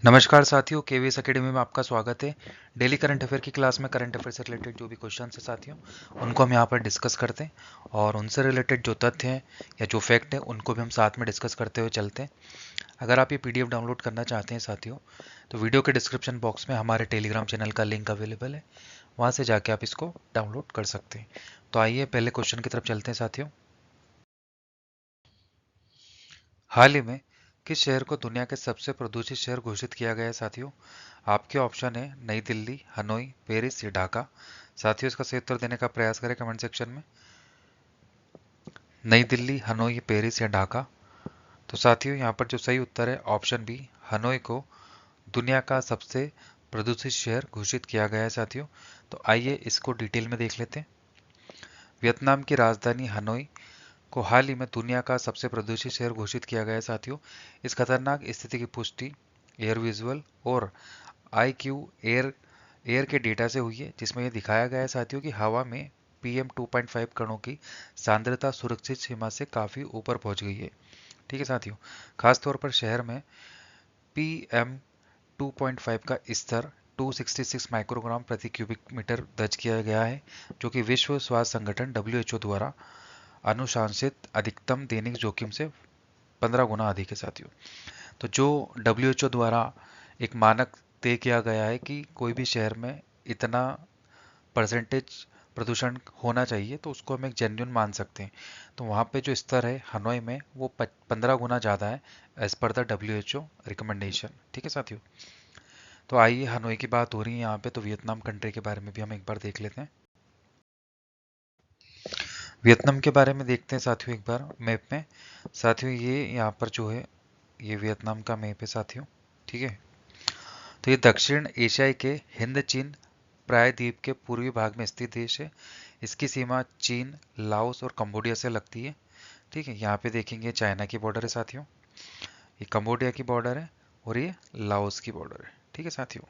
नमस्कार साथियों, KVS academy में आपका स्वागत है। डेली करंट अफेयर की क्लास में करंट अफेयर से रिलेटेड जो भी क्वेश्चन है साथियों, उनको हम यहाँ पर डिस्कस करते हैं और उनसे रिलेटेड जो तथ्य हैं या जो फैक्ट है उनको भी हम साथ में डिस्कस करते हुए चलते हैं। अगर आप ये पीडीएफ डाउनलोड करना चाहते हैं साथियों, तो वीडियो के डिस्क्रिप्शन बॉक्स में हमारे टेलीग्राम चैनल का लिंक अवेलेबल है, वहाँ से जाके आप इसको डाउनलोड कर सकते हैं। तो आइए पहले क्वेश्चन की तरफ चलते हैं साथियों। हाल ही में किस शहर को दुनिया के सबसे प्रदूषित शहर घोषित किया गया है साथियों? आपके ऑप्शन है नई दिल्ली, हनोई, पेरिस या ढाका। साथियों, इसका सही उत्तर देने का प्रयास करें कमेंट सेक्शन में। नई दिल्ली, हनोई, पेरिस या ढाका। तो साथियों, यहाँ पर जो सही उत्तर है ऑप्शन बी, हनोई को दुनिया का सबसे प्रदूषित शहर घोषित किया गया है साथियों। तो आइए इसको डिटेल में देख लेते हैं। वियतनाम की राजधानी हनोई को हाल ही में दुनिया का सबसे प्रदूषित शहर घोषित किया गया है साथियों। इस खतरनाक स्थिति की पुष्टि एयर विजुअल और IQ एयर के डेटा से हुई है, जिसमें यह दिखाया गया है साथियों कि हवा में PM2.5 कणों की सांद्रता सुरक्षित सीमा से काफी ऊपर पहुंच गई है। ठीक है साथियों, खासतौर पर शहर में PM2.5 का स्तर 266 माइक्रोग्राम प्रति क्यूबिक मीटर दर्ज किया गया है, जो कि विश्व स्वास्थ्य संगठन WHO द्वारा अनुशंसित अधिकतम दैनिक जोखिम से 15 गुना अधिक है साथियों। तो जो WHO द्वारा एक मानक तय किया गया है कि कोई भी शहर में इतना परसेंटेज प्रदूषण होना चाहिए, तो उसको हम एक जेन्युइन मान सकते हैं। तो वहाँ पे जो स्तर है हनोई में वो 15 गुना ज़्यादा है as per the WHO recommendation. ठीक है साथियों, तो आइए हनोई की बात हो रही है यहाँ पे, तो वियतनाम कंट्री के बारे में भी हम एक बार देख लेते हैं। वियतनाम के बारे में देखते हैं साथियों एक बार मैप में। साथियों, ये यहाँ पर जो है ये वियतनाम का मैप है साथियों। ठीक है, तो ये दक्षिण एशियाई के हिंद चीन प्रायद्वीप के पूर्वी भाग में स्थित देश है। इसकी सीमा चीन, लाओस और कंबोडिया से लगती है। ठीक है, यहाँ पे देखेंगे चाइना की बॉर्डर है साथियों, ये कंबोडिया की बॉर्डर है और ये लाओस की बॉर्डर है। ठीक है साथियों,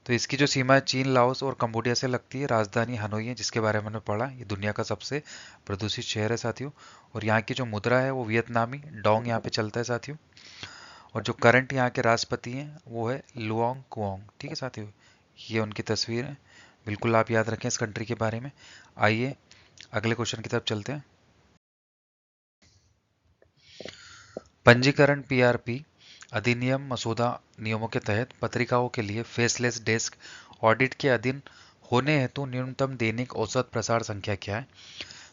तो इसकी जो सीमा है चीन, लाओस और कंबोडिया से लगती है। राजधानी हनोई है, जिसके बारे में हमने पढ़ा, ये दुनिया का सबसे प्रदूषित शहर है साथियों। और यहाँ की जो मुद्रा है वो वियतनामी डोंग यहाँ पे चलता है साथियों। और जो करंट यहाँ के राष्ट्रपति हैं वो है लुओंग कुओंग। ठीक है साथियों, ये उनकी तस्वीर है, बिल्कुल आप याद रखें इस कंट्री के बारे में। आइए अगले क्वेश्चन की तरफ चलते हैं। पंजीकरण PRP अधिनियम मसौदा नियमों के तहत पत्रिकाओं के लिए फेसलेस डेस्क ऑडिट के अधीन होने हेतु न्यूनतम दैनिक औसत प्रसार संख्या क्या है?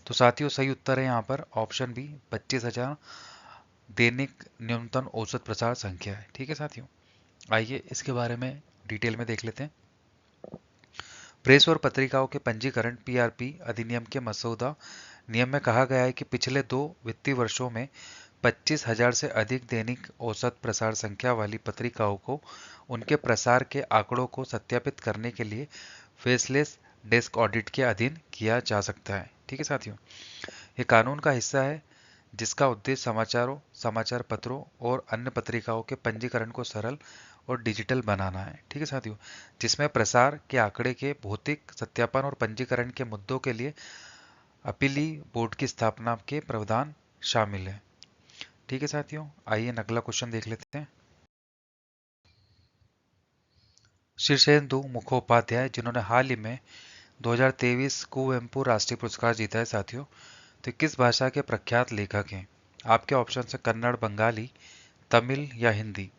तो साथियों, सही उत्तर है यहाँ पर ऑप्शन बी, 25,000 दैनिक न्यूनतम औसत प्रसार संख्या है। ठीक है साथियों, आइए इसके बारे में डिटेल में देख लेते हैं। प्रेस और पत्रिकाओं के पंजीकरण PRP अधिनियम के मसौदा नियम में कहा गया है कि पिछले 2 वित्तीय वर्षों में 25,000 से अधिक दैनिक औसत प्रसार संख्या वाली पत्रिकाओं को उनके प्रसार के आंकड़ों को सत्यापित करने के लिए फेसलेस डेस्क ऑडिट के अधीन किया जा सकता है। ठीक है साथियों, ये कानून का हिस्सा है जिसका उद्देश्य समाचारों, समाचार पत्रों और अन्य पत्रिकाओं के पंजीकरण को सरल और डिजिटल बनाना है। ठीक है साथियों, जिसमें प्रसार के आंकड़े के भौतिक सत्यापन और पंजीकरण के मुद्दों के लिए अपीली बोर्ड की स्थापना के प्रावधान शामिल है। ठीक है साथियों, आइए अगला क्वेश्चन देख लेते हैं। शीर्षेंदु मुखोपाध्याय, जिन्होंने हाल ही में 2023 कुवेंपु राष्ट्रीय पुरस्कार जीता है साथियों, तो किस भाषा के प्रख्यात लेखक हैं? आपके ऑप्शन है कन्नड़, बंगाली, तमिल या हिंदी।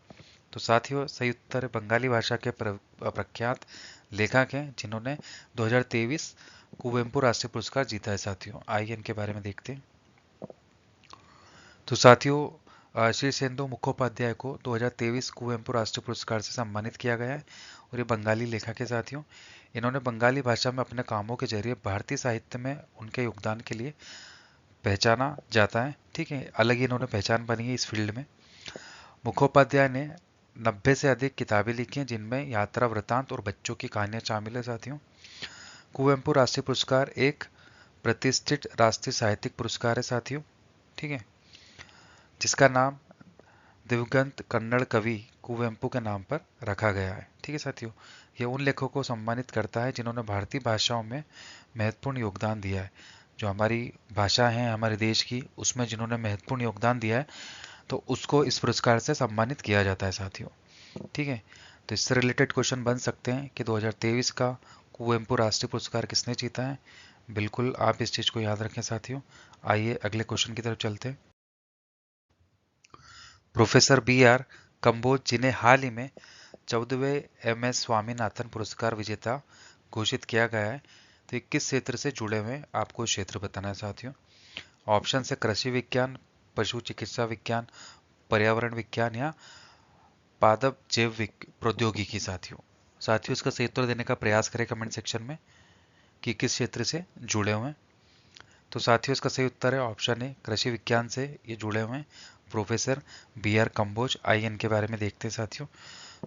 तो साथियों, सही उत्तर है बंगाली भाषा के प्रख्यात लेखक हैं जिन्होंने 2023 कुवेंपु राष्ट्रीय पुरस्कार जीता है साथियों। आइए इनके बारे में देखते हैं। तो साथियों, शीर्षेंदु मुखोपाध्याय को 2023 कुवेंपु राष्ट्रीय पुरस्कार से सम्मानित किया गया है और ये बंगाली लेखक है साथियों। इन्होंने बंगाली भाषा में अपने कामों के जरिए भारतीय साहित्य में उनके योगदान के लिए पहचाना जाता है। ठीक है, अलग ही इन्होंने पहचान बनी है इस फील्ड में। मुखोपाध्याय ने 90 से अधिक किताबें लिखी हैं, जिनमें यात्रा वृतांत और बच्चों की कहानियां शामिल है साथियों। कुवेंपु राष्ट्रीय पुरस्कार एक प्रतिष्ठित राष्ट्रीय साहित्यिक पुरस्कार है साथियों। ठीक है, जिसका नाम दिवंगत कन्नड़ कवि कुवेंपु के नाम पर रखा गया है। ठीक है साथियों, ये उन लेखकों को सम्मानित करता है जिन्होंने भारतीय भाषाओं में महत्वपूर्ण योगदान दिया है। जो हमारी भाषा है हमारे देश की, उसमें जिन्होंने महत्वपूर्ण योगदान दिया है, तो उसको इस पुरस्कार से सम्मानित किया जाता है साथियों। ठीक है, तो इससे रिलेटेड क्वेश्चन बन सकते हैं कि 2023 का कुवेम्पु राष्ट्रीय पुरस्कार किसने जीता है। बिल्कुल आप इस चीज़ को याद रखें साथियों। आइए अगले क्वेश्चन की तरफ चलते हैं। प्रोफेसर बी आर कंबोज, जिन्हें हाल ही में 14वें MS स्वामीनाथन पुरस्कार विजेता घोषित किया गया है, तो 21 क्षेत्र से जुड़े हुए आपको क्षेत्र बताना है साथियों। ऑप्शन है कृषि विज्ञान, पशु चिकित्सा विज्ञान, पर्यावरण विज्ञान या पादप जैव प्रौद्योगिकी। साथियों साथियों इसका सही उत्तर देने का प्रयास करें कमेंट सेक्शन में कि किस क्षेत्र से जुड़े हुए हैं। तो साथियों इसका सही उत्तर है ऑप्शन ए, कृषि विज्ञान से ये जुड़े हुए हैं प्रोफेसर बी आर कंबोज। आइए इनके बारे में देखते हैं साथियों।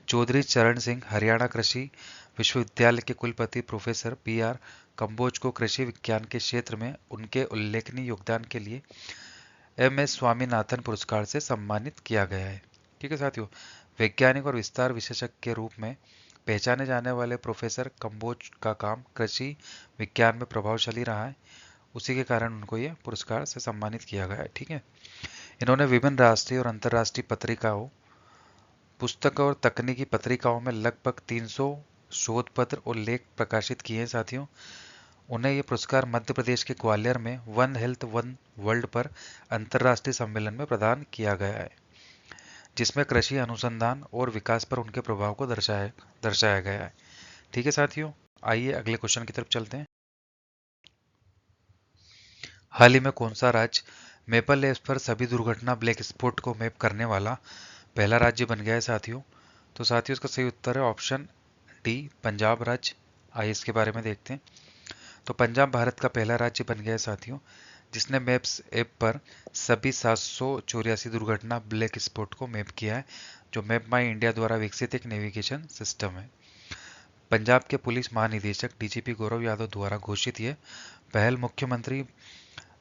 चौधरी चरण सिंह हरियाणा कृषि विश्वविद्यालय के कुलपति प्रोफेसर बी आर कंबोज को कृषि विज्ञान के क्षेत्र में उनके उल्लेखनीय योगदान के लिए MS स्वामीनाथन पुरस्कार से सम्मानित किया गया है। ठीक है साथियों, वैज्ञानिक और विस्तार विशेषज्ञ के रूप में पहचाने जाने वाले प्रोफेसर कंबोज का काम कृषि विज्ञान में प्रभावशाली रहा है, उसी के कारण उनको ये पुरस्कार से सम्मानित किया गया है। ठीक है, इन्होंने विभिन्न राष्ट्रीय और अंतर्राष्ट्रीय पत्रिकाओं, पुस्तक और तकनीकी पत्रिकाओं में लगभग 300 शोध पत्र और लेख प्रकाशित किए हैं साथियों। उन्हें ये पुरस्कार मध्य प्रदेश के ग्वालियर में वन हेल्थ वन वर्ल्ड पर अंतर्राष्ट्रीय सम्मेलन में प्रदान किया गया है, जिसमें कृषि अनुसंधान और विकास पर उनके प्रभाव को दर्शाया गया है। ठीक है साथियों, आइए अगले क्वेश्चन की तरफ चलते हैं। हाल ही में कौन सा राज्य मेपल लैब्स पर सभी दुर्घटना ब्लैक स्पॉट को मैप करने वाला पहला राज्य बन गया है साथियों। तो साथियों इसका सही उत्तर है ऑप्शन डी, पंजाब राज्य। आइए इसके बारे में देखते हैं। तो पंजाब भारत का पहला राज्य बन गया है साथियों, जिसने मैप्स ऐप पर सभी 784 दुर्घटना ब्लैक स्पॉट को मैप किया है, जो मैप माई इंडिया द्वारा विकसित एक नेविगेशन सिस्टम है। पंजाब के पुलिस महानिदेशक DGP गौरव यादव द्वारा घोषित ये पहल मुख्यमंत्री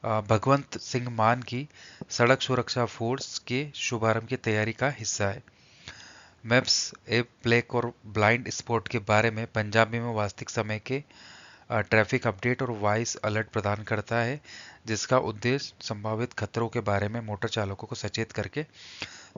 भगवंत सिंह मान की सड़क सुरक्षा फोर्स के शुभारंभ की तैयारी का हिस्सा है। मैप्स ऐप ब्लैक और ब्लाइंड स्पॉट के बारे में पंजाबी में वास्तविक समय के ट्रैफिक अपडेट और वॉइस अलर्ट प्रदान करता है, जिसका उद्देश्य संभावित खतरों के बारे में मोटर चालकों को सचेत करके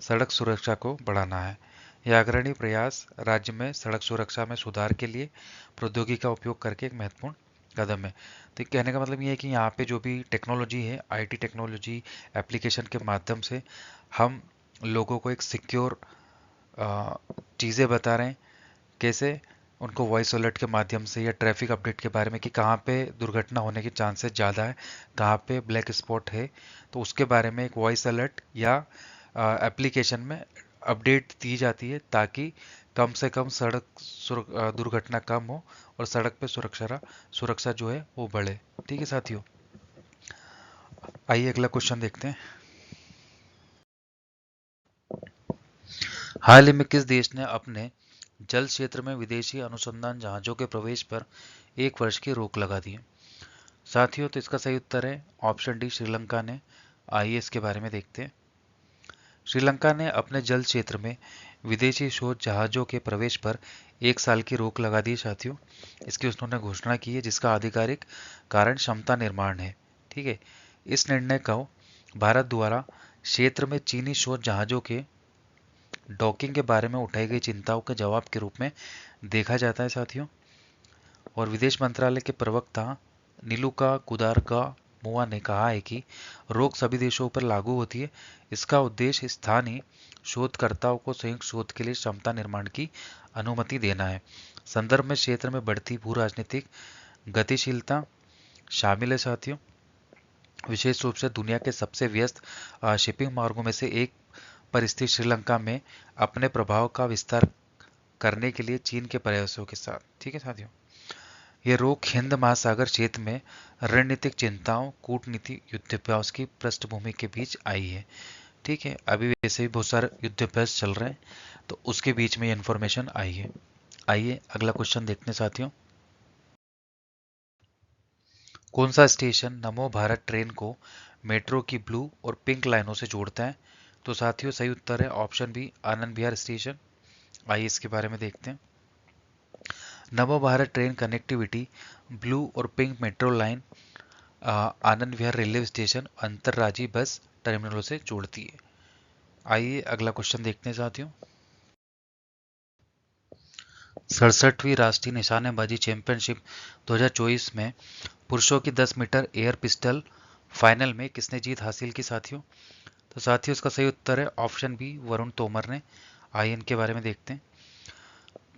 सड़क सुरक्षा को बढ़ाना है। यह अग्रणी प्रयास राज्य में सड़क सुरक्षा में सुधार के लिए प्रौद्योगिकी का उपयोग करके एक महत्वपूर्ण कदम है। तो कहने का मतलब ये है कि यहाँ पे जो भी टेक्नोलॉजी है, IT टेक्नोलॉजी एप्लीकेशन के माध्यम से हम लोगों को एक सिक्योर चीज़ें बता रहे हैं। कैसे? उनको वॉइस अलर्ट के माध्यम से या ट्रैफिक अपडेट के बारे में कि कहाँ पे दुर्घटना होने के चांसेस ज़्यादा है, कहाँ पे ब्लैक स्पॉट है, तो उसके बारे में एक वॉइस अलर्ट या एप्लीकेशन में अपडेट दी जाती है, ताकि कम से कम दुर्घटना कम हो और सड़क पे सुरक्षा जो है वो बढ़े। ठीक है साथियों, आइए अगला क्वेश्चन देखते हैं। हाल ही में किस देश ने अपने जल क्षेत्र में विदेशी अनुसंधान जहाजों के प्रवेश पर 1 वर्ष की रोक लगा दी है? साथियों तो इसका सही उत्तर है ऑप्शन डी, श्रीलंका ने। आइए इसके बारे में देखते हैं। श्रीलंका ने अपने जल क्षेत्र में विदेशी शोध जहाजों के प्रवेश पर 1 साल की रोक लगा दी साथियों। इसकी उन्होंने घोषणा की है, जिसका आधिकारिक कारण क्षमता निर्माण है। ठीक है, इस निर्णय को भारत द्वारा क्षेत्र में चीनी शोध जहाजों के डॉकिंग के बारे में उठाई गई चिंताओं के जवाब के रूप में देखा जाता है साथियों। और विदेश मंत्रालय के प्रवक्ता नीलुका कुदारका मुआ ने कहा है कि रोक सभी देशों पर लागू होती है। इसका उद्देश्य स्थानीय शोधकर्ताओं को संयुक्त शोध के लिए क्षमता निर्माण की अनुमति देना है। संदर्भ में क्षेत्र में बढ़ती भू राजनीतिक गतिशीलता शामिल है साथियों। विशेष रूप से दुनिया के सबसे व्यस्त शिपिंग मार्गों में से एक पर स्थित श्रीलंका में अपने प्रभाव का विस्तार करने के लिए चीन के प्रयासों के साथ। ठीक है साथियों, ये रोक हिंद महासागर क्षेत्र में रणनीतिक चिंताओं, कूटनीति युद्धाभ्यास की पृष्ठभूमि के बीच आई है। ठीक है, अभी वैसे भी बहुत सारे युद्धाभ्यास चल रहे हैं, तो उसके बीच में ये इन्फॉर्मेशन आई है। आइए अगला क्वेश्चन देखते हैं साथियों। कौन सा स्टेशन नमो भारत ट्रेन को मेट्रो की ब्लू और पिंक लाइनों से जोड़ता है? तो साथियों सही उत्तर है option B, Anand Vihar station. आइए इसके बारे में देखते हैं। नमो भारत ट्रेन कनेक्टिविटी ब्लू और pink metro line Anand Vihar railway station अंतरराज्यीय बस टर्मिनलों से जोड़ती है। आइए अगला क्वेश्चन देखते हैं साथियों। 67वीं राष्ट्रीय निशानेबाजी चैंपियनशिप 2024 में पुरुषों की 10 मीटर एयर पिस्टल फाइनल में किसने जीत हासिल की साथियों? तो साथियों इसका सही उत्तर है ऑप्शन बी, वरुण तोमर ने। आइए इनके बारे में देखते हैं।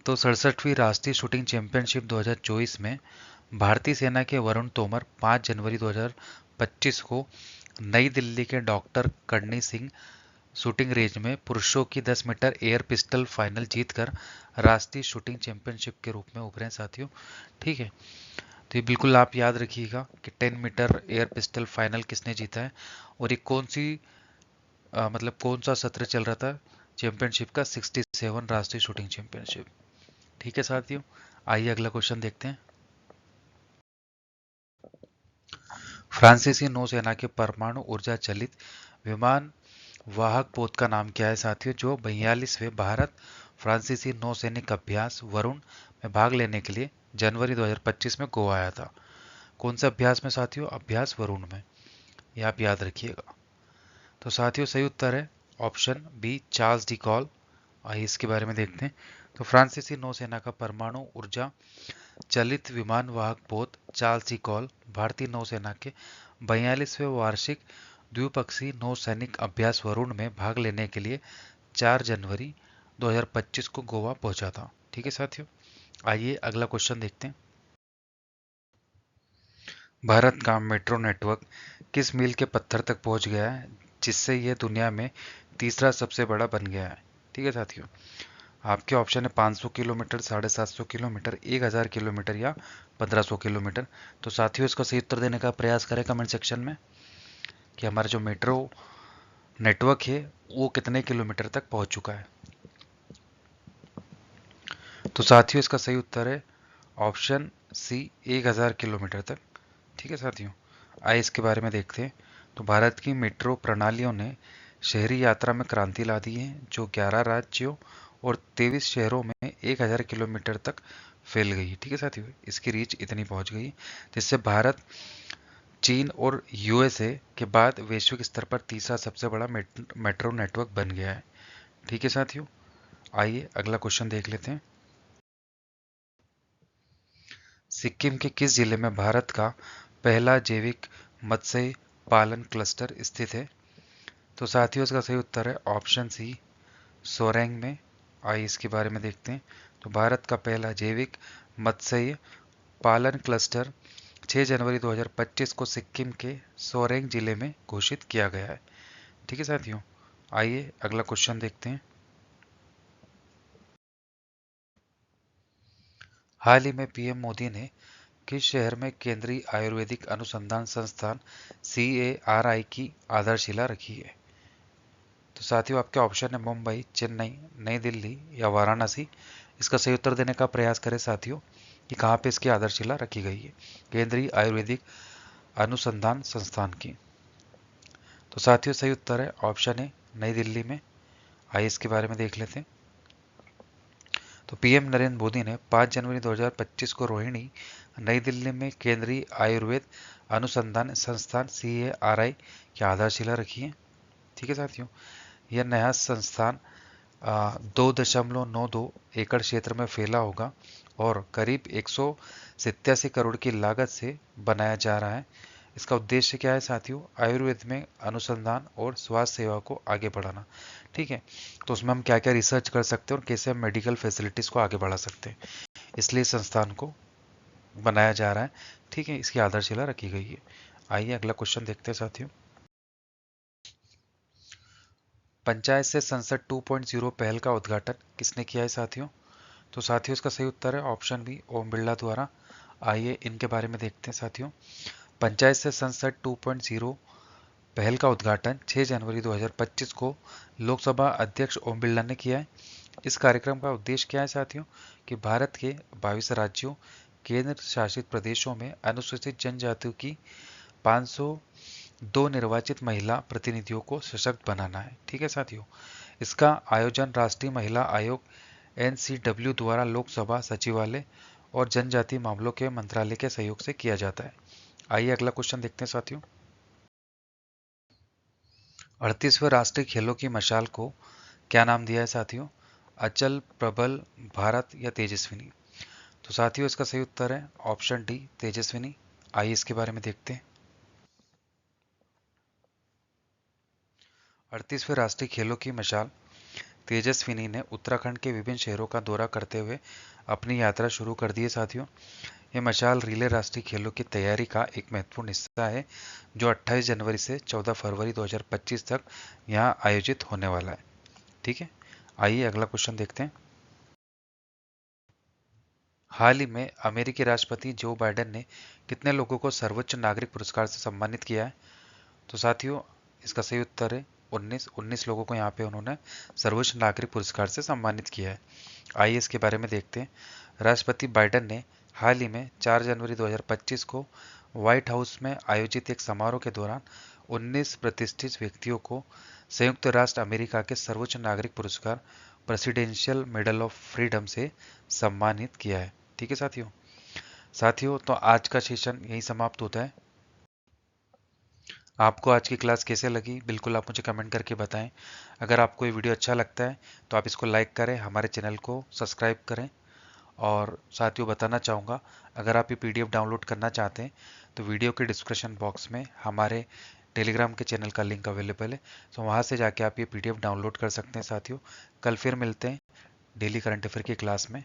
तो 67वीं राष्ट्रीय शूटिंग चैंपियनशिप 2024 में भारतीय सेना के वरुण तोमर 5 जनवरी 2025 को नई दिल्ली के doctor Karni Singh shooting range में पुरुषों की 10 मीटर एयर पिस्टल फाइनल जीतकर राष्ट्रीय शूटिंग चैंपियनशिप के रूप में उभरे हैं साथियों। ठीक है, तो ये बिल्कुल आप याद रखिएगा कि 10 मीटर एयर पिस्टल फाइनल किसने जीता है और ये कौन सी मतलब कौन सा सत्र चल रहा था चैंपियनशिप का, 67 राष्ट्रीय शूटिंग चैंपियनशिप। ठीक है साथियों, आइए अगला क्वेश्चन देखते हैं। फ्रांसीसी नौसेना के परमाणु ऊर्जा चलित विमान वाहक पोत का नाम क्या है साथियों, जो 42वें भारत फ्रांसीसी नौसैनिक अभ्यास वरुण में भाग लेने के लिए जनवरी 2025 में गोवा आया था? कौन से अभ्यास में साथियों? अभ्यास वरुण में, ये आप याद रखिएगा। तो साथियों सही उत्तर है option B, Charles de Gaulle. आइए इसके बारे में देखते हैं। तो फ्रांसीसी नौसेना का परमाणु ऊर्जा चलित विमान वाहक पोत चार्ल्स डी गॉल भारतीय नौसेना के 42वें वार्षिक द्विपक्षीय नौसैनिक अभ्यास वरुण में भाग लेने के लिए 4 जनवरी 2025 को गोवा पहुंचा था। ठीक है साथियों, आइए अगला क्वेश्चन देखते हैं। भारत का मेट्रो नेटवर्क किस मील के पत्थर तक पहुंच गया है जिससे यह दुनिया में तीसरा सबसे बड़ा बन गया है? ठीक है साथियों, आपके ऑप्शन है 500 किलोमीटर, 750 किलोमीटर, 1000 किलोमीटर या 1500 किलोमीटर। तो साथियों इसका सही उत्तर देने का प्रयास करें कमेंट सेक्शन में कि हमारा जो मेट्रो नेटवर्क है वो कितने किलोमीटर तक पहुंच चुका है। तो साथियों इसका सही उत्तर है ऑप्शन सी, 1000 किलोमीटर तक। ठीक है साथियों, आइए इसके बारे में देखते हैं। तो भारत की मेट्रो प्रणालियों ने शहरी यात्रा में क्रांति ला दी है, जो 11 राज्यों और 23 शहरों में 1000 किलोमीटर तक फैल गई। ठीक है साथियों, इसकी रीच इतनी पहुंच गई जिससे भारत चीन और यूएसए के बाद वैश्विक स्तर पर तीसरा सबसे बड़ा मेट्रो नेटवर्क बन गया है। ठीक है साथियों, आइए अगला क्वेश्चन देख लेते हैं। सिक्किम के किस जिले में भारत का पहला जैविक मत्स्य पालन क्लस्टर स्थित है? तो साथियों इसका सही उत्तर है ऑप्शन सी, सोरेंग में। आइए इसके बारे में देखते हैं। तो भारत का पहला जैविक मत्स्य पालन क्लस्टर 6 जनवरी 2025 को सिक्किम के सोरेंग जिले में घोषित किया गया है। ठीक है साथियों, आइए अगला क्वेश्चन देखते हैं। हाल ही में पीएम मोदी ने किस शहर में केंद्रीय आयुर्वेदिक अनुसंधान संस्थान CARI की आधारशिला रखी है? तो साथियों आपके ऑप्शन है मुंबई, चेन्नई, नई दिल्ली या वाराणसी। इसका सही उत्तर देने का प्रयास करें साथियों कि कहाँ पे इसकी आधारशिला रखी गई है केंद्रीय आयुर्वेदिक अनुसंधान संस्थान की। तो साथियों सही उत्तर है ऑप्शन है नई दिल्ली में। आइए इसके बारे में देख लेते हैं। तो पीएम नरेंद्र मोदी ने 5 जनवरी 2025 को रोहिणी, नई दिल्ली में केंद्रीय आयुर्वेद अनुसंधान संस्थान CARI की आधारशिला रखी है। ठीक है साथियों, यह नया संस्थान 2.92 एकड़ क्षेत्र में फैला होगा और करीब 187 करोड़ की लागत से बनाया जा रहा है। इसका उद्देश्य क्या है साथियों? आयुर्वेद में अनुसंधान और स्वास्थ्य सेवा को आगे बढ़ाना। ठीक है, तो उसमें हम क्या क्या रिसर्च कर सकते हैं और कैसे हम मेडिकल फैसिलिटीज़ को आगे बढ़ा सकते हैं, इसलिए संस्थान को बनाया जा रहा है। ठीक है, इसकी आधारशिला रखी गई है। आइए अगला क्वेश्चन देखते हैं साथियों। पंचायत से संसद 2.0 पहल का उद्घाटन किसने किया है साथियों? तो साथियों इसका सही उत्तर है ऑप्शन बी, ओम बिरला द्वारा। आइए इनके बारे में देखते हैं साथियों। पंचायत से संसद 2.0 पहल का उद्घाटन 6 जनवरी 2025 को लोकसभा अध्यक्ष ओम बिरला ने किया है। इस कार्यक्रम का उद्देश्य क्या है साथियों? कि भारत के 22 राज्यों, केंद्र शासित प्रदेशों में अनुसूचित जनजातियों की 502 निर्वाचित महिला प्रतिनिधियों को सशक्त बनाना है। ठीक है साथियों, इसका आयोजन राष्ट्रीय महिला आयोग NCW द्वारा लोकसभा सचिवालय और जनजातीय मामलों के मंत्रालय के सहयोग से किया जाता है। आइए अगला क्वेश्चन देखते हैं साथियों। 38वें राष्ट्रीय खेलों की मशाल को क्या नाम दिया है साथियों? अचल, प्रबल, भारत या तेजस्विनी? तो साथियों इसका सही उत्तर है ऑप्शन डी, तेजस्विनी। आइए इसके बारे में देखते हैं। 38वें राष्ट्रीय खेलों की मशाल तेजस्विनी ने उत्तराखंड के विभिन्न शहरों का दौरा करते हुए अपनी यात्रा शुरू कर दी है साथियों। ये मशाल रिले राष्ट्रीय खेलों की तैयारी का एक महत्वपूर्ण हिस्सा है जो 28 जनवरी से 14 फरवरी 2025 तक यहाँ आयोजित होने वाला है। ठीक है, आइए अगला क्वेश्चन देखते हैं। हाल ही में अमेरिकी राष्ट्रपति जो बाइडेन ने कितने लोगों को सर्वोच्च नागरिक पुरस्कार से सम्मानित किया है? तो साथियों इसका सही उत्तर है 19 लोगों को यहाँ पे उन्होंने सर्वोच्च नागरिक पुरस्कार से सम्मानित किया है। आइए इसके बारे में देखते हैं। राष्ट्रपति बाइडेन ने हाल ही में 4 जनवरी 2025 को व्हाइट हाउस में आयोजित एक समारोह के दौरान 19 प्रतिष्ठित व्यक्तियों को संयुक्त राष्ट्र अमेरिका के सर्वोच्च नागरिक पुरस्कार प्रेसिडेंशियल मेडल ऑफ फ्रीडम से सम्मानित किया है। ठीक है साथियों। साथियों तो आज का सेशन यही समाप्त होता है। आपको आज की क्लास कैसे लगी बिल्कुल आप मुझे कमेंट करके बताएं। अगर आपको ये वीडियो अच्छा लगता है तो आप इसको लाइक करें, हमारे चैनल को सब्सक्राइब करें। और साथियों बताना चाहूँगा, अगर आप ये पीडीएफ डाउनलोड करना चाहते हैं तो वीडियो के डिस्क्रिप्शन बॉक्स में हमारे टेलीग्राम के चैनल का लिंक अवेलेबल है, तो वहाँ से जाके आप ये पीडीएफ डाउनलोड कर सकते हैं साथियों। कल फिर मिलते हैं डेली करंट अफेयर की क्लास में।